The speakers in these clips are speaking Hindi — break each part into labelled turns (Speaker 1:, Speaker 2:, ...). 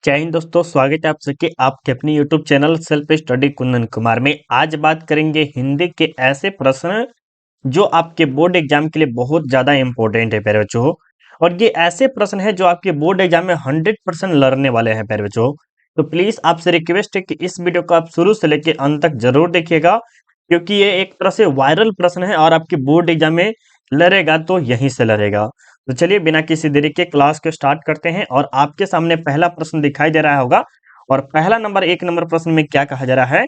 Speaker 1: जय हिंद दोस्तों, स्वागत है आप सबके आपके अपने YouTube channel self study Kundan Kumar में। आज बात करेंगे हिंदी के ऐसे प्रश्न जो आपके बोर्ड एग्जाम के लिए बहुत ज़्यादा इंपॉर्टेंट है प्यारे बच्चों। और ये ऐसे प्रश्न है जो आपके बोर्ड एग्जाम में 100% लड़ने वाले हैं प्यारे बच्चों। तो प्लीज़ आपसे रिक्वेस्ट है कि इस वीडियो को आप शुरू से लेकर अंत तक जरूर देखिएगा, क्योंकि ये एक तरह से वायरल प्रश्न है और आपके बोर्ड एग्जाम में लड़ेगा तो यहीं से लड़ेगा। तो चलिए बिना किसी देरी के क्लास को स्टार्ट करते हैं। और आपके सामने पहला प्रश्न दिखाई दे रहा होगा। और पहला नंबर 1 नंबर प्रश्न में क्या कहा जा रहा है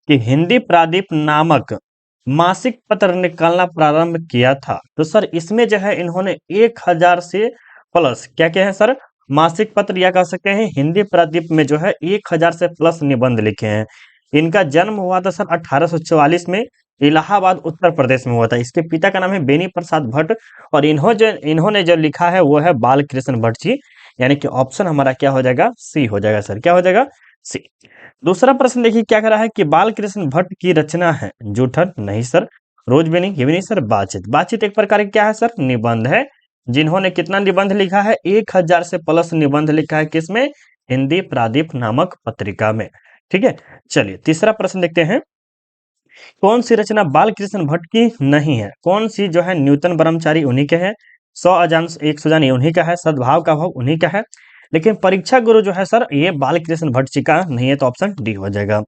Speaker 1: कि हिंदी प्रादीप नामक मासिक पत्र निकालना प्रारंभ किया था। तो सर इसमें जो है इन्होंने 1000 से प्लस क्या क्या है सर, मासिक पत्र या कह सकते हैं हिंदी प्रादीप में जो है 1000 से प्लस निबंध लिखे हैं। इनका जन्म हुआ था सर 1844 में, इलाहाबाद उत्तर प्रदेश में हुआ था। इसके पिता का नाम है बेनी प्रसाद भट्ट और इन्होंने जो लिखा है वो है बाल कृष्ण भट्ट जी। यानी कि ऑप्शन हमारा क्या हो जाएगा, सी हो जाएगा सर। क्या हो जाएगा, सी। दूसरा प्रश्न देखिए क्या कर रहा है कि बाल कृष्ण भट्ट की रचना है जूठन, नहीं सर। रोज भी नहीं, ये भी नहीं सर। बातचीत, बातचीत एक प्रकार की क्या है सर, निबंध है। जिन्होंने कितना निबंध लिखा है, 1000 से प्लस निबंध लिखा है किसमें, हिंदी प्रादीप नामक पत्रिका में। ठीक है, चलिए तीसरा प्रश्न देखते हैं। कौन सी रचना बाल कृष्ण भट्ट की नहीं है, कौन सी जो है न्यूटन ब्रह्मचारी उन्हीं के है, 100 अजान 100 उन्हीं का है, सद्भाव का भाव उन्हीं का है। लेकिन परीक्षा गुरु जो है सर ये बाल कृष्ण भट्ट जी का नहीं है, तो ऑप्शन डी हो जाएगा।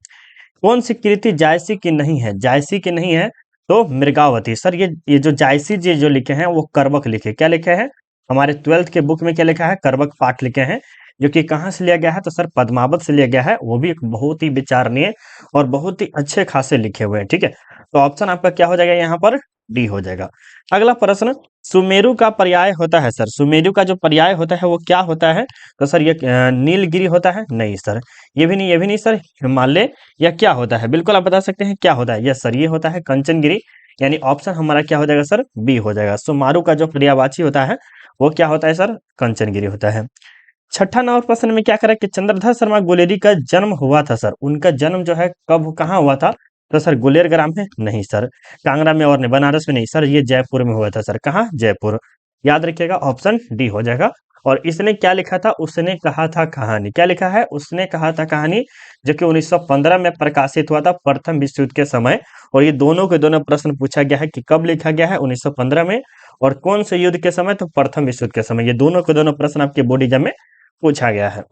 Speaker 1: कौन सी कृति जायसी की नहीं है, जायसी की नहीं है तो मृगावती। सर ये जो जायसी जी जो लिखे हैं वो करवक लिखे, क्या लिखे हैं, हमारे 12th के बुक में क्या लिखा है, करवक पाठ लिखे हैं। जो कि कहाँ से लिया गया है, तो सर पद्मावत से लिया गया है। वो भी एक बहुत ही विचारणीय और बहुत ही अच्छे खासे लिखे हुए हैं। ठीक है, तो ऑप्शन आपका क्या हो जाएगा यहाँ पर, डी हो जाएगा। अगला प्रश्न, सुमेरु का पर्याय होता है सर, सुमेरु का जो पर्याय होता है वो क्या होता है। तो सर ये नीलगिरी होता है, नहीं सर। ये भी नहीं, ये भी नहीं सर। हिमालय या क्या होता है, बिल्कुल आप बता सकते हैं क्या होता है। यस सर, ये होता है कंचनगिरी। यानी ऑप्शन हमारा क्या हो जाएगा सर, बी हो जाएगा। सुमारु का जो पर्यायवाची होता है वो क्या होता है सर, कंचनगिरी होता है। छठा नंबर प्रश्न में क्या करा कि चंद्रधर शर्मा गुलेरी का जन्म हुआ था सर, उनका जन्म जो है कब कहाँ हुआ था। तो सर गुलेर ग्राम में, नहीं सर। कांगड़ा में और नहीं, बनारस में नहीं सर, ये जयपुर में हुआ था सर। कहाँ, जयपुर। याद रखिएगा ऑप्शन डी हो जाएगा। और इसने क्या लिखा था, उसने कहा था कहानी, क्या लिखा है, उसने कहा था कहानी, जो कि 1915 में प्रकाशित हुआ था प्रथम विश्व युद्ध के समय। और ये दोनों के दोनों प्रश्न पूछा गया है कि कब लिखा गया है, 1915 में। और कौन से युद्ध के समय, तो प्रथम विश्व युद्ध के समय। ये दोनों के दोनों प्रश्न आपके बोर्ड एग्जाम में पूछा गया है।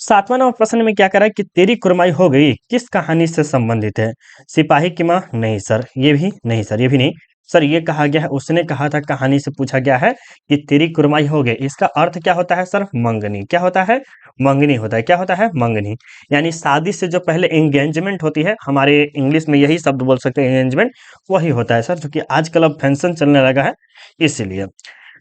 Speaker 1: सातवां नंबर प्रश्न में क्या करा कि तेरी कुरमाई हो गई किस कहानी से संबंधित है। सिपाही की मां, नहीं सर। ये भी नहीं सर, ये भी नहीं सर। ये कहा गया है, उसने कहा था कहानी से पूछा गया है कि तेरी कुरमाई हो गई। इसका अर्थ क्या होता है सर, मंगनी। क्या होता है, मंगनी होता है। क्या होता है, मंगनी। यानी शादी से जो पहले एंगेजमेंट होती है, हमारे इंग्लिश में यही शब्द बोल सकते हैं एंगेजमेंट, वही होता है सर, जो कि आजकल अब फैशन चलने लगा है इसीलिए।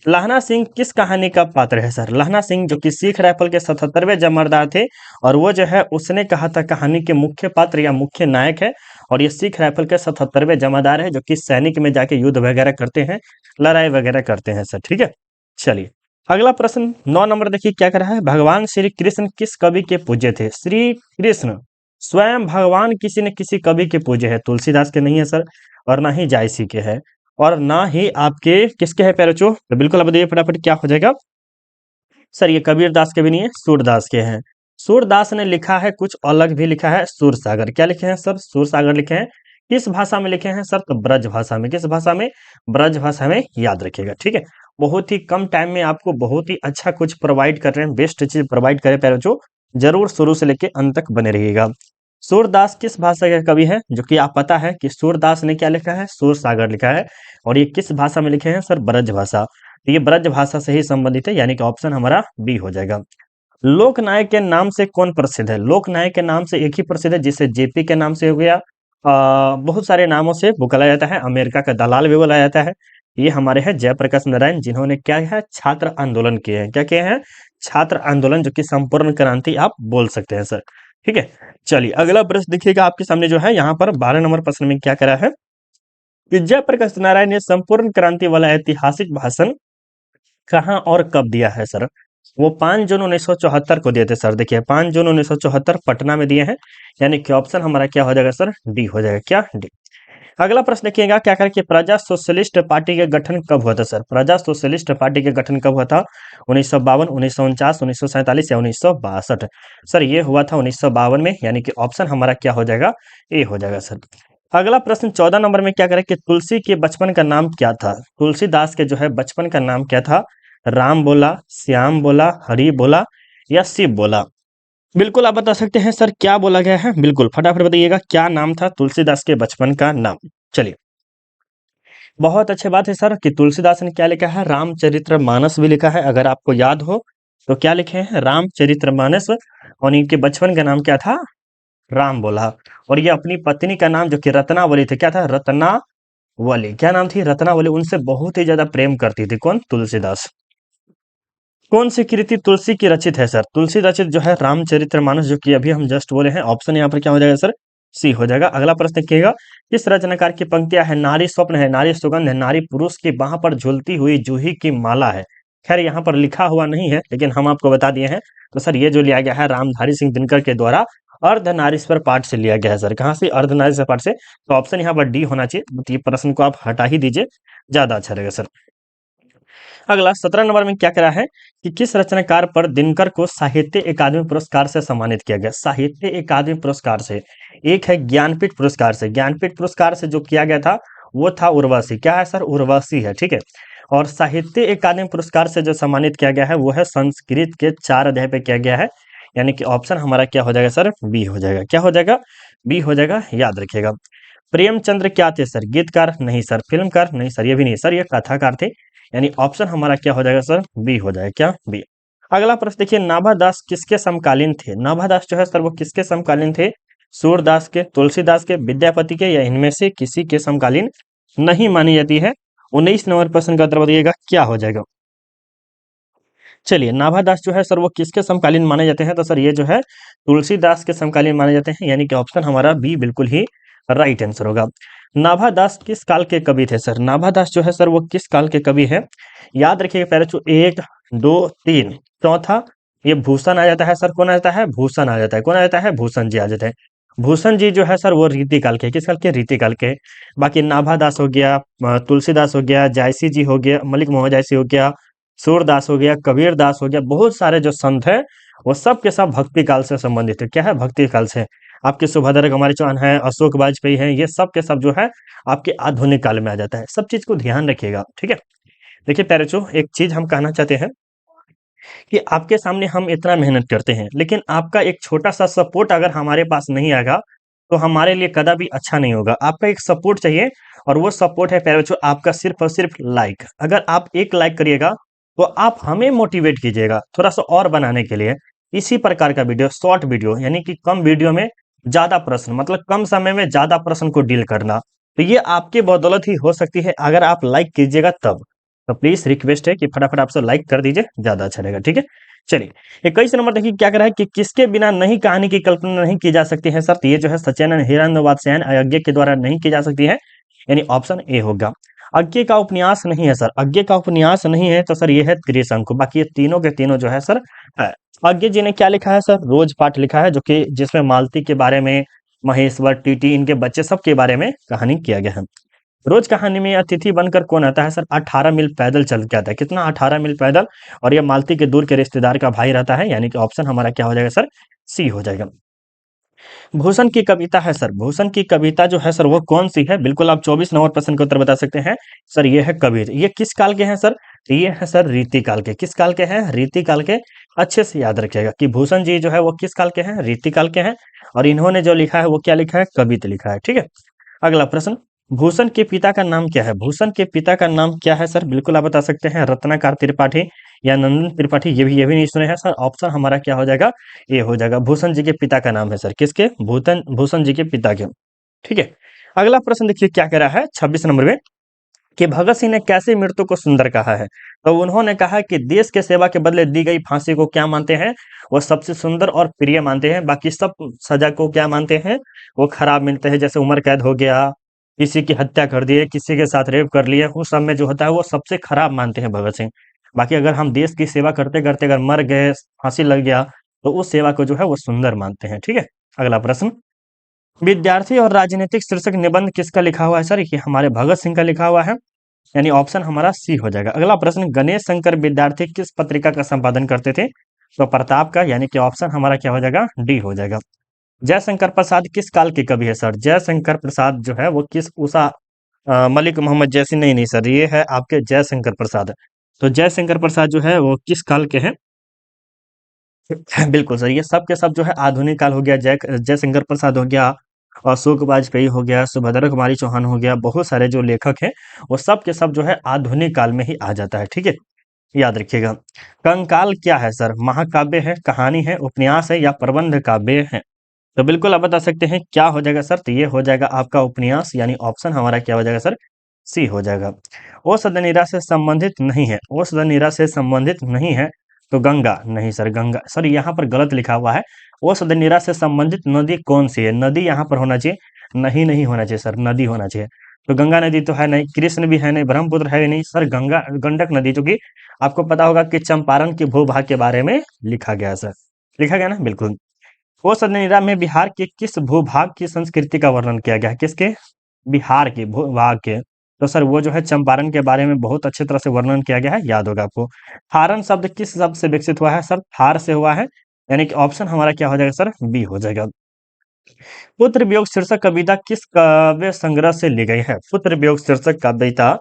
Speaker 1: लहना सिंह किस कहानी का पात्र है सर। लहना सिंह जो कि सिख राइफल के 77वें जमादार थे, और वो जो है उसने कहा था कहानी के मुख्य पात्र या मुख्य नायक है। और ये सिख राइफल के 77वें जमादार है, जो कि सैनिक में जाके युद्ध वगैरह करते हैं, लड़ाई वगैरह करते हैं सर। ठीक है, चलिए अगला प्रश्न 9 नंबर देखिए क्या कर रहा है। भगवान श्री कृष्ण किस कवि के पूज्य थे। श्री कृष्ण स्वयं भगवान किसी न किसी कवि के पूज्य है, तुलसीदास के नहीं है सर, और ना ही जायसी के है, और ना ही आपके किसके है प्यारे बच्चों। तो बिल्कुल आप बताइए फटाफट क्या हो जाएगा सर। ये कबीर दास के भी नहीं है, सूरदास के हैं। सूरदास ने लिखा है कुछ अलग भी लिखा है, सूरसागर। क्या लिखे हैं सर, सूरसागर लिखे हैं। किस भाषा में लिखे हैं सर, तो ब्रज भाषा में। किस भाषा में, ब्रज भाषा में। याद रखिएगा, ठीक है। बहुत ही कम टाइम में आपको बहुत ही अच्छा कुछ प्रोवाइड कर रहे हैं, बेस्ट चीज प्रोवाइड करें प्यारे बच्चों। जरूर शुरू से लेके अंत तक बने रहिएगा। सूरदास किस भाषा के कवि हैं, जो कि आप पता है कि सूरदास ने क्या लिखा है, सूरसागर लिखा है। और ये किस भाषा में लिखे हैं सर, ब्रज भाषा। तो ये ब्रज भाषा से ही संबंधित है, यानी कि ऑप्शन हमारा बी हो जाएगा। लोकनायक के नाम से कौन प्रसिद्ध है। लोकनायक के नाम से एक ही प्रसिद्ध है, जिसे जेपी के नाम से हो गया। बहुत सारे नामों से बुलाया जाता है, अमेरिका का दलाल भी बुलाया जाता है। ये हमारे हैं जयप्रकाश नारायण, जिन्होंने क्या है, छात्र आंदोलन किए हैं। क्या किए हैं, छात्र आंदोलन, जो कि संपूर्ण क्रांति आप बोल सकते हैं सर। ठीक है, चलिए अगला प्रश्न देखिएगा आपके सामने जो है, यहाँ पर 12 नंबर प्रश्न में क्या करा है कि जयप्रकाश नारायण ने संपूर्ण क्रांति वाला ऐतिहासिक भाषण कहाँ और कब दिया है सर। वो 5 जून 1974 को दिए थे सर। देखिए 5 जून 1974 पटना में दिए हैं, यानी कि ऑप्शन हमारा क्या हो जाएगा सर, डी हो जाएगा। क्या, डी। अगला प्रश्न देखिएगा क्या करके प्रजा सोशलिस्ट पार्टी का गठन कब हुआ था सर? प्रजा सोशलिस्ट पार्टी का गठन कब हुआ था? 1952, 1949, 1947 या 1962? सर ये हुआ था 1952 में, यानी कि ऑप्शन हमारा क्या हो जाएगा? ए हो जाएगा सर। अगला प्रश्न 14 नंबर में क्या करें कि तुलसी के बचपन का नाम क्या था? तुलसीदास के जो है बचपन का नाम क्या था? राम बोला, श्याम बोला, हरि बोला या शिव बोला? बिल्कुल आप बता सकते हैं सर क्या बोला गया है? बिल्कुल फटाफट बताइएगा क्या नाम था तुलसीदास के बचपन का नाम? चलिए, बहुत अच्छी बात है सर कि तुलसीदास ने क्या लिखा है? रामचरितमानस भी लिखा है। अगर आपको याद हो तो क्या लिखे हैं? रामचरितमानस। और इनके बचपन का नाम क्या था? राम बोला। और ये अपनी पत्नी का नाम जो कि रत्नावली थे, क्या था? रत्नावली। क्या नाम थी? रत्नावली। उनसे बहुत ही ज्यादा प्रेम करती थी कौन? तुलसीदास। कौन सी कृति तुलसी की रचित है सर? तुलसी रचित जो है रामचरितमानस, जो कि अभी हम जस्ट बोले हैं। ऑप्शन यहाँ पर क्या हो जाएगा सर? सी हो जाएगा। अगला प्रश्न देखिएगा, किस रचनाकार की पंक्तियां है? नारी स्वप्न है, नारी सुगंध है, नारी पुरुष की बाह पर झूलती हुई जूही की माला है। खैर यहाँ पर लिखा हुआ नहीं है, लेकिन हम आपको बता दिए हैं। तो सर ये जो लिया गया है रामधारी सिंह दिनकर के द्वारा अर्धनारीश्वर पाठ से लिया गया है सर। कहाँ से? अर्धनारीश्वर पाठ से। तो ऑप्शन यहाँ पर डी होना चाहिए। तो ये प्रश्न को आप हटा ही दीजिए, ज्यादा अच्छा रहेगा सर। अगला 17 नंबर में क्या करा है कि किस रचनाकार पर दिनकर को साहित्य अकादमी पुरस्कार से सम्मानित किया गया? साहित्य अकादमी पुरस्कार से। एक है ज्ञानपीठ पुरस्कार से। ज्ञानपीठ पुरस्कार से जो किया गया था वो था उर्वशी। क्या है सर? उर्वशी है, ठीक है। और साहित्य अकादमी पुरस्कार से जो सम्मानित किया गया है वो है संस्कृत के 4 अध्याय पे किया गया है। यानी कि ऑप्शन हमारा क्या हो जाएगा सर? बी हो जाएगा। क्या हो जाएगा? बी हो जाएगा, याद रखिएगा। प्रेमचंद्र क्या थे सर? गीतकार? नहीं सर। फिल्मकार? नहीं सर, ये भी नहीं सर, ये कथाकार थे। यानी ऑप्शन हमारा क्या हो जाएगा सर? बी हो जाएगा। क्या? बी। अगला प्रश्न देखिए, नाभादास किसके समकालीन थे? नाभादास जो है सर वो किसके समकालीन थे? सूरदास के, तुलसीदास के, विद्यापति के या इनमें से किसी के समकालीन नहीं मानी जाती है? 19 नंबर प्रश्न का उत्तर बताइएगा क्या हो जाएगा? चलिए, नाभादास जो है सर वो किसके समकालीन माने जाते हैं? तो सर ये जो है तुलसीदास के समकालीन माने जाते हैं। यानी कि ऑप्शन हमारा बी बिल्कुल ही राइट आंसर होगा। नाभादास किस काल के कवि थे सर? नाभादास जो है सर वो किस काल के कवि है? याद रखिएगा पहले तो 1, 2, 3। चौथा ये भूषण आ जाता है सर। कौन आ जाता है? भूषण आ जाता है। कौन आ जाता है? भूषण जी आ जाते हैं। भूषण जी जो है सर वो रीति काल के। किस काल के? रीति काल के। बाकी नाभादास हो गया, तुलसीदास हो गया, जायसी जी हो गया, मलिक मोहम्मद जायसी हो गया, सूरदास हो गया, कबीर दास हो गया, बहुत सारे जो संत हैं वो सब के सब भक्ति काल से संबंधित है। क्या है? भक्ति काल से। आपके सुभद्रा कुमारी चौहान है, अशोक वाजपेयी हैं, ये सब के सब जो है आपके आधुनिक काल में आ जाता है। सब चीज को ध्यान रखिएगा, ठीक है। देखिए पैरेचो, एक चीज हम कहना चाहते हैं कि आपके सामने हम इतना मेहनत करते हैं, लेकिन आपका एक छोटा सा सपोर्ट अगर हमारे पास नहीं आएगा तो हमारे लिए कदापि अच्छा नहीं होगा। आपका एक सपोर्ट चाहिए, और वो सपोर्ट है पैरेचो आपका सिर्फ और सिर्फ लाइक। अगर आप एक लाइक करिएगा तो आप हमें मोटिवेट कीजिएगा थोड़ा सा और बनाने के लिए। इसी प्रकार का वीडियो, शॉर्ट वीडियो, यानी कि कम वीडियो में ज्यादा प्रश्न, मतलब कम समय में ज्यादा प्रश्न को डील करना, तो ये आपके बदौलत ही हो सकती है अगर आप लाइक कीजिएगा तब। तो प्लीज रिक्वेस्ट है कि फटाफट आप सब लाइक कर दीजिए, ज्यादा अच्छा रहेगा, ठीक है। चलिए, 21 नंबर देखिए क्या कह रहा है कि किसके बिना नहीं कहानी की कल्पना नहीं की जा सकती है सर? तो ये जो है सत्येंद्र हिरण्यवादशायन अयज्ञ के द्वारा नहीं की जा सकती है। यानी ऑप्शन ए होगा। अज्ञे का उपन्यास नहीं है सर। अज्ञे का उपन्यास नहीं है तो सर ये है त्रिशंकु। बाकी ये तीनों के तीनों जो है सर है। अज्ञे जी ने क्या लिखा है सर? रोज पाठ लिखा है, जो कि जिसमें मालती के बारे में, महेश्वर, टीटी, इनके बच्चे सब के बारे में कहानी किया गया है। रोज कहानी में अतिथि बनकर कौन आता है सर? 18 मील पैदल चल के आता है। कितना? 18 मील पैदल। और ये मालती के दूर के रिश्तेदार का भाई रहता है। यानी कि ऑप्शन हमारा क्या हो जाएगा सर? सी हो जाएगा। भूषण की कविता है सर, भूषण की कविता जो है सर वो कौन सी है? बिल्कुल आप 24 नंबर प्रश्न का उत्तर बता सकते हैं। सर ये है कबीर। ये किस काल के हैं सर? ये है सर रीति काल के। किस काल के हैं? रीति काल के। अच्छे से याद रखिएगा कि भूषण जी जो है वो किस काल के हैं? रीति काल के हैं। और इन्होंने जो लिखा है वो क्या लिखा है? कविता लिखा है, ठीक है। अगला प्रश्न, भूषण के पिता का नाम क्या है? भूषण के पिता का नाम क्या है सर? बिल्कुल आप बता सकते हैं। रत्नाकर त्रिपाठी या नंदन त्रिपाठी, ये भी नहीं सुने हैं सर। ऑप्शन हमारा क्या हो जाएगा? ये हो जाएगा। भूषण जी के पिता का नाम है सर। किसके? भूषण भूषण जी के पिता के, ठीक है। अगला प्रश्न देखिए क्या कह रहा है 26 नंबर में कि भगत सिंह ने कैसे मृत्यु को सुंदर कहा है? तो उन्होंने कहा कि देश के सेवा के बदले दी गई फांसी को क्या मानते हैं? वो सबसे सुंदर और प्रिय मानते हैं। बाकी सब सजा को क्या मानते हैं? वो खराब मिलते हैं। जैसे उम्र कैद हो गया, किसी की हत्या कर दिए, किसी के साथ रेप कर लिए, उस सब में जो होता है वो सबसे खराब मानते हैं भगत सिंह। बाकी अगर हम देश की सेवा करते करते अगर मर गए, फांसी लग गया, तो उस सेवा को जो है वो सुंदर मानते हैं, ठीक है। अगला प्रश्न, विद्यार्थी और राजनीतिक शीर्षक निबंध किसका लिखा हुआ है सर? ये हमारे भगत सिंह का लिखा हुआ है, यानी ऑप्शन हमारा सी हो जाएगा। अगला प्रश्न, गणेश शंकर विद्यार्थी किस पत्रिका का संपादन करते थे? तो प्रताप का, यानी कि ऑप्शन हमारा क्या हो जाएगा? डी हो जाएगा। जयशंकर प्रसाद किस काल के कवि है सर? जयशंकर प्रसाद जो है वो किस उषा मलिक मोहम्मद जैसी, नहीं नहीं सर, ये है आपके जयशंकर प्रसाद। तो जयशंकर प्रसाद जो है वो किस काल के हैं? बिल्कुल सर, ये सब के सब जो है आधुनिक काल हो गया। जयशंकर प्रसाद हो गया, अशोक वाजपेयी हो गया, सुभद्रा कुमारी चौहान हो गया, बहुत सारे जो लेखक हैं वो सब के सब जो है आधुनिक काल में ही आ जाता है। ठीक है, याद रखिएगा। कंकाल क्या है सर? महाकाव्य है, कहानी है, उपन्यास है या प्रबंध काव्य है? तो बिल्कुल आप बता सकते हैं क्या हो जाएगा सर? तो ये हो जाएगा आपका उपन्यास, यानी ऑप्शन हमारा क्या हो जाएगा सर? सी हो जाएगा। औषध निरा से संबंधित नहीं है, औषध निरा से संबंधित नहीं है तो गंगा, नहीं सर, गंगा सर यहाँ पर गलत लिखा हुआ है। औषध निरा से संबंधित नदी कौन सी है? नदी यहाँ पर होना चाहिए, नहीं नहीं होना चाहिए सर, नदी होना चाहिए। तो गंगा नदी तो है नहीं, कृष्ण भी है नहीं, ब्रह्मपुत्र है नहीं सर, गंगा गंडक नदी, जो कि आपको पता होगा कि चंपारण के भूभाग के बारे में लिखा गया है सर, लिखा गया ना, बिल्कुल। कोश निरा में बिहार के किस भूभाग की संस्कृति का वर्णन किया गया है? किसके? बिहार के भूभाग के। तो सर वो जो है चंपारण के बारे में बहुत अच्छी तरह से वर्णन किया गया है, याद होगा आपको। थारन शब्द किस शब्द से विकसित हुआ है सर? थार से हुआ है, यानी कि ऑप्शन हमारा क्या हो जाएगा सर? बी हो जाएगा। पुत्र वियोग शीर्षक कविता किस काव्य संग्रह से ली गई है? पुत्र वियोग शीर्षक कविता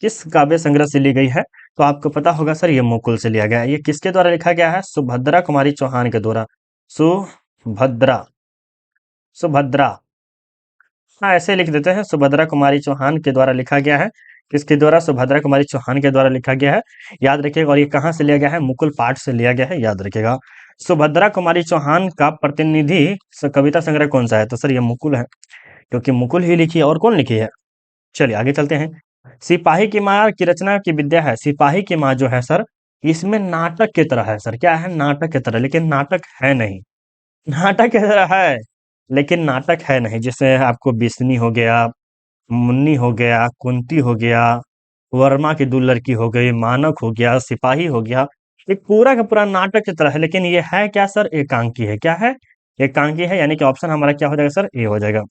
Speaker 1: किस काव्य संग्रह से ली गई है? तो आपको पता होगा सर, ये मुकुल से लिया गया है। ये किसके द्वारा लिखा गया है? सुभद्रा कुमारी चौहान के द्वारा। सुभद्रा, सुभद्रा, हाँ ऐसे लिख देते हैं, सुभद्रा कुमारी चौहान के द्वारा लिखा गया है। किसके द्वारा? सुभद्रा कुमारी चौहान के द्वारा लिखा गया है, याद रखिएगा। और ये कहाँ से लिया गया है? मुकुल पाठ से लिया गया है, याद रखिएगा। सुभद्रा कुमारी चौहान का प्रतिनिधि कविता संग्रह कौन सा है? तो सर ये मुकुल है, क्योंकि मुकुल ही लिखी है, और कौन लिखी है? चलिए आगे चलते हैं। सिपाही की माँ की रचना की विद्या है। सिपाही की माँ जो है सर, इसमें नाटक की तरह है सर, क्या है? नाटक की तरह, लेकिन नाटक है नहीं। नाटक की तरह है लेकिन नाटक है नहीं। जैसे आपको बिस्नी हो गया, मुन्नी हो गया, कुंती हो गया, वर्मा की दो लड़की हो गई, मानक हो गया, सिपाही हो गया, एक पूरा का पूरा नाटक की तरह है, लेकिन ये है क्या सर? एकांकी है। क्या है? एकांकी है, यानी कि ऑप्शन हमारा क्या हो जाएगा सर? ए हो जाएगा।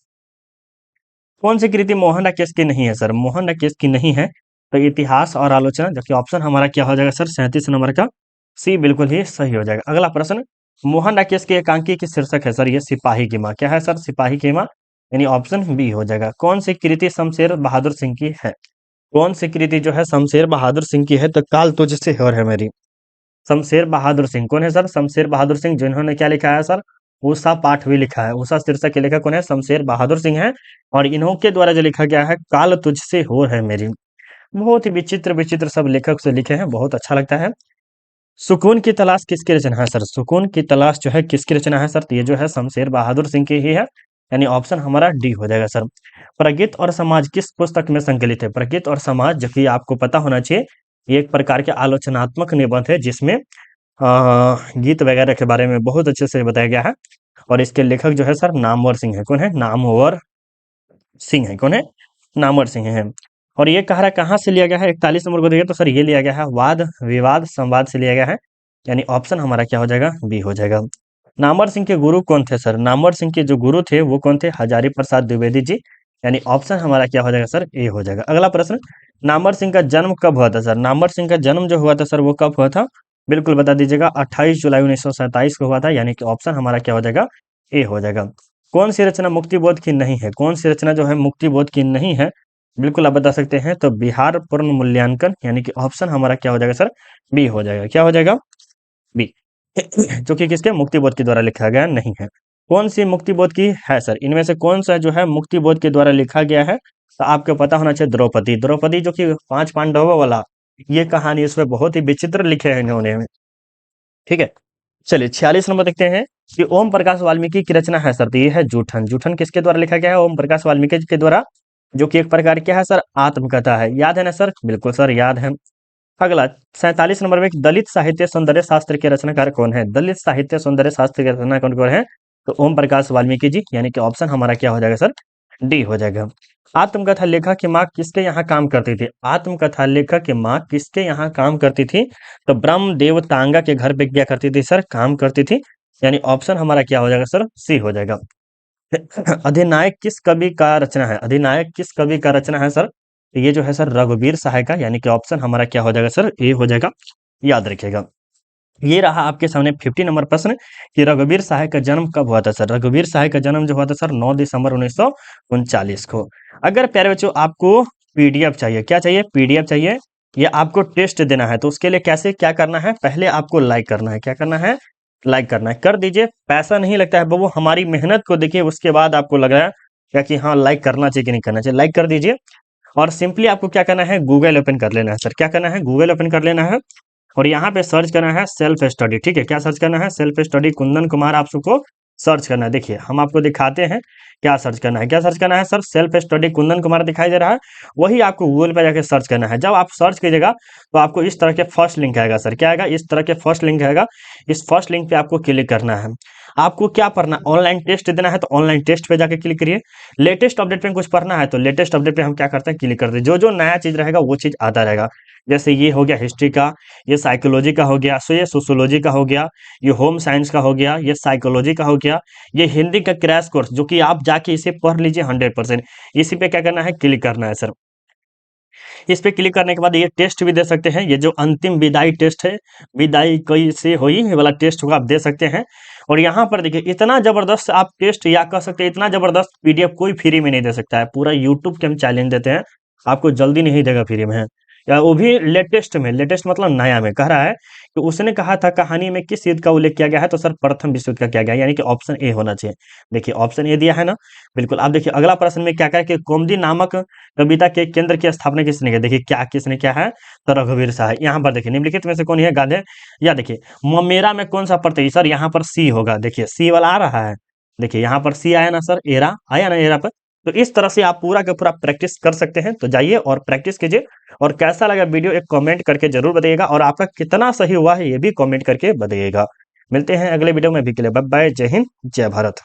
Speaker 1: कौन सी कृति मोहन राकेश की नहीं है सर? मोहन राकेश की नहीं है तो इतिहास और आलोचना, जबकि ऑप्शन हमारा क्या हो जाएगा सर? 37 नंबर का सी बिल्कुल ही सही हो जाएगा। अगला प्रश्न, मोहन राकेश की एकांकी की शीर्षक है सर? ये सिपाही की माँ। क्या है सर? सिपाही की माँ, यानी ऑप्शन बी हो जाएगा। कौन सी कृति शमशेर बहादुर सिंह की है? कौन सी कृति जो है शमशेर बहादुर सिंह की है? तो काल तुझसे और है मेरी। शमशेर बहादुर सिंह कौन है सर? शमशेर बहादुर सिंह, जिन्होंने क्या लिखा है सर? उषा पाठ भी लिखा है। उषा शीर्षक के लेखक कौन है? शमशेर बहादुर सिंह है। और इन्हों के द्वारा जो लिखा गया है काल तुझसे हो है मेरी। बहुत ही विचित्र विचित्र सब लेखक से लिखे हैं, बहुत अच्छा लगता है। सुकून की तलाश किसकी रचना है सर? सुकून की तलाश जो है किसकी रचना है सर? तो ये जो है शमशेर बहादुर सिंह की ही है, यानी ऑप्शन हमारा डी हो जाएगा सर। प्रगीत और समाज किस पुस्तक में संकलित है? प्रगीत और समाज, जो कि आपको पता होना चाहिए, ये एक प्रकार के आलोचनात्मक निबंध है, जिसमें गीत वगैरह के बारे में बहुत अच्छे से बताया गया है। और इसके लेखक जो है सर नामवर सिंह है। कौन है? नामवर सिंह है। कौन है? नामवर सिंह है। और ये कह रहा है कहाँ से लिया गया है? 41 नंबर को देखिए तो सर ये लिया गया है वाद विवाद संवाद से लिया गया है, यानी ऑप्शन हमारा क्या हो जाएगा? बी हो जाएगा। नामवर सिंह के गुरु कौन थे सर? नामवर सिंह के जो गुरु थे वो कौन थे? हजारी प्रसाद द्विवेदी जी, यानी ऑप्शन हमारा क्या हो जाएगा सर? ए हो जाएगा। अगला प्रश्न, नामवर सिंह का जन्म कब हुआ था सर? नामवर सिंह का जन्म जो हुआ था सर वो कब हुआ था? बिल्कुल बता दीजिएगा। 28 जुलाई 1927 को हुआ था, यानी कि ऑप्शन हमारा क्या हो जाएगा? ए हो जाएगा। कौन सी रचना मुक्तिबोध की नहीं है? कौन सी रचना जो है मुक्तिबोध की नहीं है? बिल्कुल आप बता सकते हैं। तो बिहार पूर्ण मूल्यांकन, यानी कि ऑप्शन हमारा क्या हो जाएगा सर? बी हो जाएगा। क्या हो जाएगा? बी। जो कि किसके? मुक्तिबोध के द्वारा लिखा गया नहीं है। कौन सी मुक्तिबोध की है सर? इनमें से कौन सा जो है मुक्तिबोध के द्वारा लिखा गया है? तो आपको पता होना चाहिए द्रौपदी। द्रौपदी जो कि 5 पांडवों वाला, ये कहानी इसमें बहुत ही विचित्र लिखे हैं इन्होंने। ठीक है, चलिए 46 नंबर देखते हैं कि ओम प्रकाश वाल्मीकि की रचना है सर। तो ये है जूठन। जूठन किसके द्वारा लिखा गया है? ओम प्रकाश वाल्मीकि के द्वारा, जो कि एक प्रकार क्या है सर? आत्मकथा है। याद है ना सर? बिल्कुल सर याद है। अगला 47 नंबर में, दलित साहित्य सौंदर्य शास्त्र के रचनाकार कौन है? दलित साहित्य सौंदर्य शास्त्र के रचनाकार कौन है? तो ओम प्रकाश वाल्मीकि जी, यानी कि ऑप्शन हमारा क्या हो जाएगा सर? डी हो जाएगा। आत्मकथा लेखक की माँ किसके यहाँ काम करती थी? आत्मकथा लेखक की माँ किसके यहाँ काम करती थी? तो ब्रह्मदेव तांगा के घर पे क्या करती थी सर? काम करती थी, यानी ऑप्शन हमारा क्या हो जाएगा सर? सी हो जाएगा। अधिनायक किस कवि का रचना है? अधिनायक किस कवि का रचना है सर? तो ये जो है सर रघुवीर सहाय का, यानी कि ऑप्शन हमारा क्या हो जाएगा सर? ए हो जाएगा, याद रखिएगा। ये रहा आपके सामने 50 नंबर प्रश्न कि रघुवीर सहाय का जन्म कब हुआ था सर? रघुवीर सहाय का जन्म जो हुआ था सर 9 दिसंबर 1939 को। अगर प्यारे बच्चों आपको पीडीएफ चाहिए, क्या चाहिए? पीडीएफ चाहिए या आपको टेस्ट देना है, तो उसके लिए कैसे क्या करना है? पहले आपको लाइक करना है। क्या करना है? लाइक करना है, कर दीजिए। पैसा नहीं लगता है, वो हमारी मेहनत को देखिए, उसके बाद आपको लग रहा है क्या कि हाँ लाइक करना चाहिए कि नहीं करना चाहिए। लाइक कर दीजिए और सिंपली आपको क्या करना है? गूगल ओपन कर लेना है सर। क्या करना है? गूगल ओपन कर लेना है और यहाँ पे सर्च करना है सेल्फ स्टडी। ठीक है, क्या सर्च करना है? सेल्फ स्टडी कुंदन कुमार आप सबको सर्च करना है। देखिए हम आपको दिखाते हैं क्या सर्च करना है। क्या सर्च करना है sir? Self study Kundan Kumar दिखाई दे रहा है, वही आपको गूगल पे जाके सर्च करना है। जब आप सर्च कीजिएगा तो आपको इस तरह के फर्स्ट लिंक आएगा सर। क्या आएगा? इस तरह के फर्स्ट लिंक आएगा। इस फर्स्ट लिंक पे आपको क्लिक करना है। आपको क्या पढ़ना? ऑनलाइन टेस्ट देना है तो ऑनलाइन टेस्ट पे जाके क्लिक करिए। लेटेस्ट अपडेट में कुछ पढ़ना है तो लेटेस्ट अपडेट पे हम क्या करते हैं? क्लिक करते हैं। जो जो नया चीज रहेगा वो चीज आता रहेगा। जैसे ये हो गया हिस्ट्री का, ये साइकोलॉजी का हो गया, सो ये सोशियोलॉजी का हो गया, ये होम साइंस का हो गया, ये साइकोलॉजी का हो गया, ये हिंदी का क्रैश कोर्स जो कि आप जाके इसे पढ़ लीजिए 100%। इसी पे क्या करना है? क्लिक करना है सर। इस पे क्लिक करने के बाद ये टेस्ट भी दे सकते हैं। ये जो अंतिम विदाई टेस्ट है, विदाई कैसे हुई, ये वाला टेस्ट होगा, आप दे सकते हैं। और यहाँ पर देखिए इतना जबरदस्त आप टेस्ट या कह सकते हैं इतना जबरदस्त पीडीएफ कोई फ्री में नहीं दे सकता है। पूरा यूट्यूब के हम चैलेंज देते हैं, आपको जल्दी नहीं देगा फ्री में, या वो भी लेटेस्ट में। लेटेस्ट मतलब नया में। कह रहा है कि उसने कहा था कहानी में किस युद्ध का उल्लेख किया गया है? तो सर प्रथम विश्व युद्ध का किया गया है, यानी कि ऑप्शन ए होना चाहिए। देखिए ऑप्शन ए दिया है ना, बिल्कुल। आप देखिए अगला प्रश्न में क्या कहा कि कौमुदी नामक कविता के केंद्र की स्थापना किसने की? देखिए क्या किसने किया है? तो रघुवीर सहाय। यहाँ पर देखिए निम्नलिखित में से कौन है? गाधे। या देखिए ममेरा में कौन सा प्रत्यय? सर यहाँ पर सी होगा। देखिए सी वाला आ रहा है। देखिए यहाँ पर सी आया ना सर, एरा आया ना एरा पर। तो इस तरह से आप पूरा का पूरा प्रैक्टिस कर सकते हैं। तो जाइए और प्रैक्टिस कीजिए। और कैसा लगा वीडियो एक कमेंट करके जरूर बताइएगा, और आपका कितना सही हुआ है ये भी कमेंट करके बताइएगा। मिलते हैं अगले वीडियो में। अभी के लिए बाय बाय। जय हिंद, जय भारत।